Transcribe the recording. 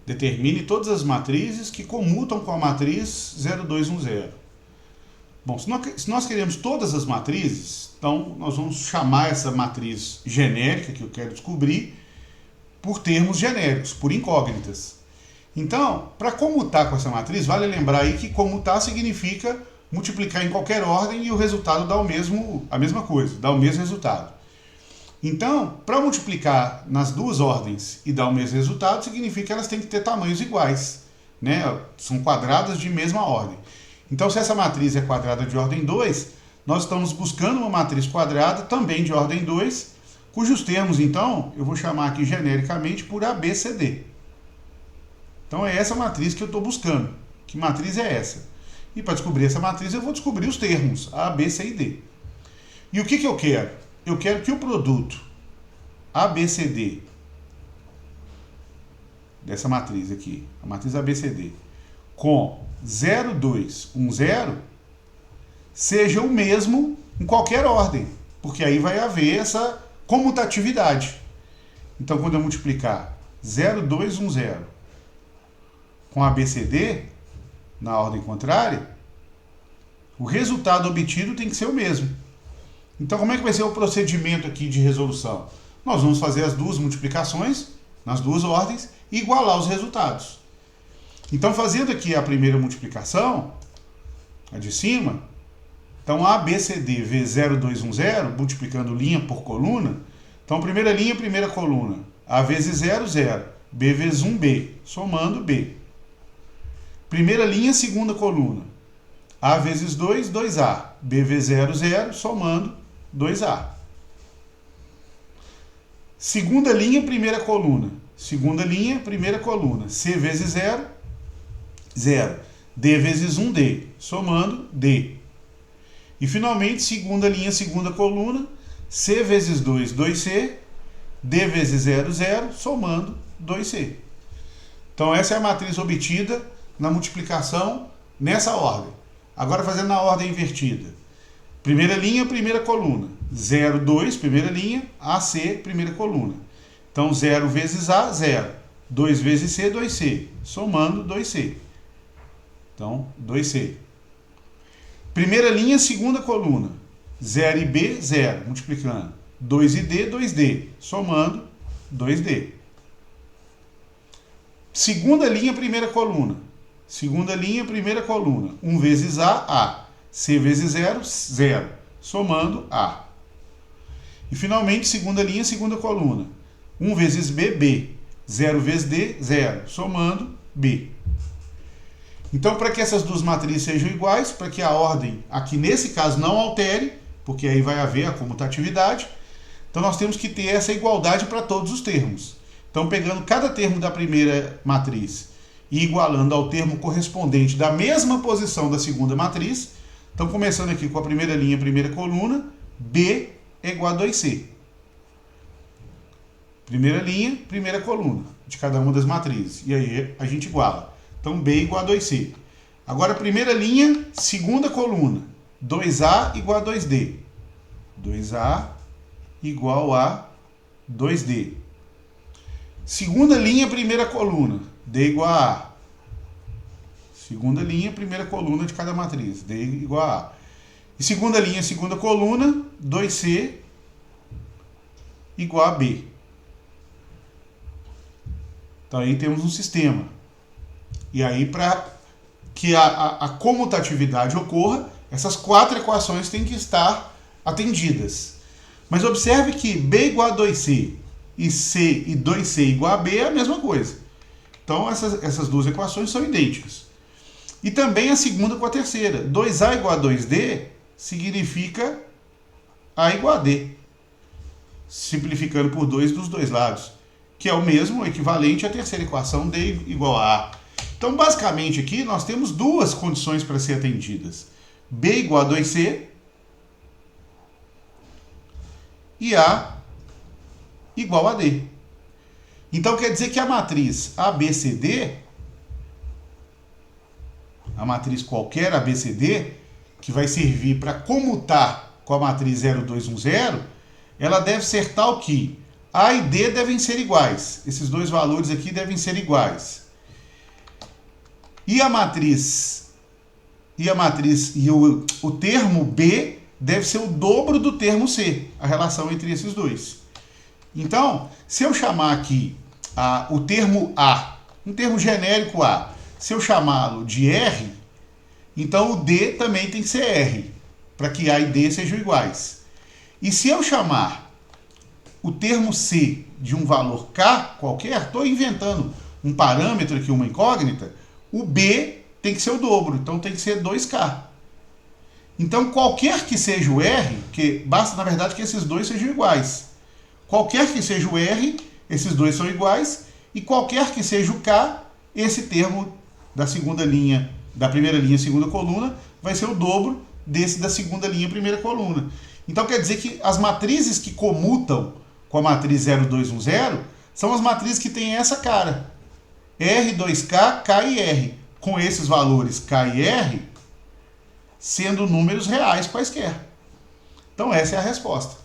Determine todas as matrizes que comutam com a matriz 0210. Bom, se nós queremos todas as matrizes, então nós vamos chamar essa matriz genérica que eu quero descobrir por termos genéricos, por incógnitas. Então, para comutar com essa matriz, vale lembrar aí que comutar significa multiplicar em qualquer ordem e o resultado dá a mesma coisa, dá o mesmo resultado. Então, para multiplicar nas duas ordens e dar o mesmo resultado, significa que elas têm que ter tamanhos iguais, né? São quadradas de mesma ordem. Então, se essa matriz é quadrada de ordem 2, nós estamos buscando uma matriz quadrada também de ordem 2, cujos termos, então, eu vou chamar aqui genericamente por ABCD. Então, é essa matriz que eu estou buscando. Que matriz é essa? E para descobrir essa matriz, eu vou descobrir os termos A, B, C e D. E o que eu quero? Eu quero que o produto ABCD dessa matriz aqui, a matriz ABCD, com 0, 2, 1, 0, seja o mesmo em qualquer ordem, porque aí vai haver essa comutatividade. Então, quando eu multiplicar 0, 2, 1, 0 com ABCD, na ordem contrária, o resultado obtido tem que ser o mesmo. Então, como é que vai ser o procedimento aqui de resolução? Nós vamos fazer as duas multiplicações, nas duas ordens, e igualar os resultados. Então, fazendo aqui a primeira multiplicação, a de cima, então A, B, C, D, V0, 2, 1, 0, multiplicando linha por coluna, então primeira linha, primeira coluna, A vezes 0, 0, B vezes 1, B, somando B. Primeira linha, segunda coluna, A vezes 2, 2A, B vezes 0, 0, somando 2A. Segunda linha, primeira coluna. Segunda linha, primeira coluna. C vezes 0, 0. D vezes 1, D. Somando D. E finalmente, segunda linha, segunda coluna. C vezes 2, 2C. D vezes 0, 0. Somando 2C. Então essa é a matriz obtida na multiplicação nessa ordem. Agora fazendo na ordem invertida. Primeira linha, primeira coluna. 0, 2, primeira linha. AC, primeira coluna. Então, 0 vezes A, 0. 2 vezes C, 2C. Somando 2C. Então, 2C. Primeira linha, segunda coluna. 0 e B, 0. Multiplicando. 2 e D, 2D. Somando 2D. Segunda linha, primeira coluna. Segunda linha, primeira coluna. 1 vezes A, A. C vezes 0, 0. Somando A. E finalmente, segunda linha, segunda coluna. 1 vezes B, B. 0 vezes D, 0. Somando B. Então, para que essas duas matrizes sejam iguais, para que a ordem, aqui nesse caso, não altere, porque aí vai haver a comutatividade, então nós temos que ter essa igualdade para todos os termos. Então, pegando cada termo da primeira matriz e igualando ao termo correspondente da mesma posição da segunda matriz, então, começando aqui com a primeira linha, primeira coluna, B é igual a 2C. Primeira linha, primeira coluna, de cada uma das matrizes. E aí a gente iguala. Então, B igual a 2C. Agora, primeira linha, segunda coluna, 2A igual a 2D. 2A igual a 2D. Segunda linha, primeira coluna, D igual a A. Segunda linha, primeira coluna de cada matriz, D igual a A. E segunda linha, segunda coluna, 2C igual a B. Então aí temos um sistema. E aí, para que a comutatividade ocorra, essas quatro equações têm que estar atendidas. Mas observe que B igual a 2C e C e 2C igual a B é a mesma coisa. Então essas duas equações são idênticas. E também a segunda com a terceira. 2A igual a 2D significa A igual a D. Simplificando por 2 dos dois lados. Que é o mesmo, equivalente à terceira equação, D igual a A. Então, basicamente aqui, nós temos duas condições para ser atendidas. B igual a 2C e A igual a D. Então, quer dizer que a matriz ABCD, a matriz qualquer ABCD, que vai servir para comutar com a matriz 0210, ela deve ser tal que A e D devem ser iguais. Esses dois valores aqui devem ser iguais. E a matriz e o termo B deve ser o dobro do termo C, a relação entre esses dois. Então, se eu chamar aqui o termo A, um termo genérico A, se eu chamá-lo de R, então o D também tem que ser R, para que A e D sejam iguais. E se eu chamar o termo C de um valor K qualquer, estou inventando um parâmetro aqui, uma incógnita, o B tem que ser o dobro, então tem que ser 2K. Então, qualquer que seja o R, que basta, na verdade, que esses dois sejam iguais. Qualquer que seja o R, esses dois são iguais, e qualquer que seja o K, esse termo da segunda linha, da primeira linha, segunda coluna, vai ser o dobro desse da segunda linha, primeira coluna. Então, quer dizer que as matrizes que comutam com a matriz 0210 são as matrizes que têm essa cara. R, 2K, K e R. Com esses valores K e R sendo números reais quaisquer. Então essa é a resposta.